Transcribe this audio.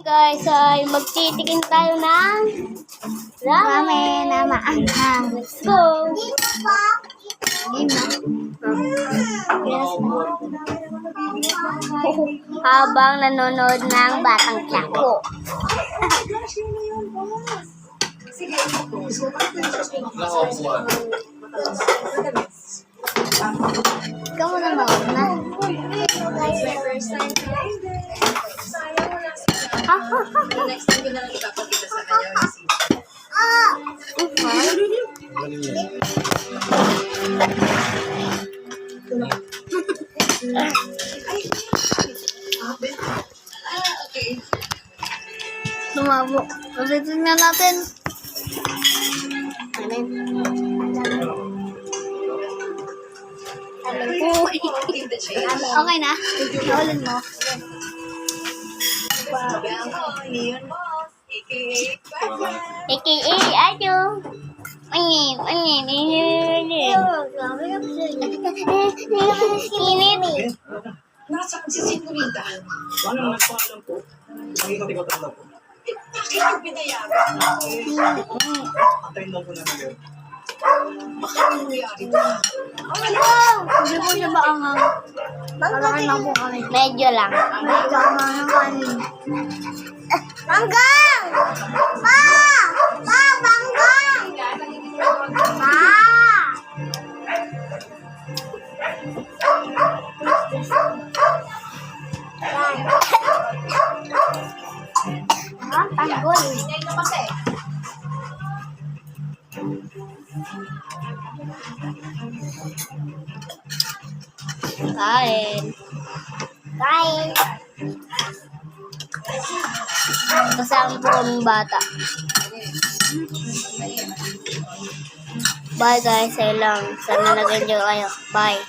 Guys, ay magtitikin tayo ng ramen na maanghang. Let's go! Habang nanonood ng Batang Quiapo. Ikaw mo na mauna. Next time ko na lang ipapakita sa kanya yung receipt. Okay. Lumabo. Ulitin nga natin. Keep the change. Okay na? Naulan mo. Sabi ako, Neon Boss, a.k.a. Batman. AKA, ayo. Init. Nasa si Sinurita. Paano naman po alam ko? Nakikot-ikot lang po. Bakit yung binayaran? Antayin lang po namin yun. Baka nangyayari ito. Hindi po siya maanghang. Malakan lang po kami. Medyo lang. Medyo anghang ng kanin. Banggang! Pa! Pa! Banggang! Pa! Ah, tanggol. Ingay na kasi. Kain. Kain. Kasama po kaming bata. Bye guys, ayun lang. Sana nag-enjoy kayo. Bye.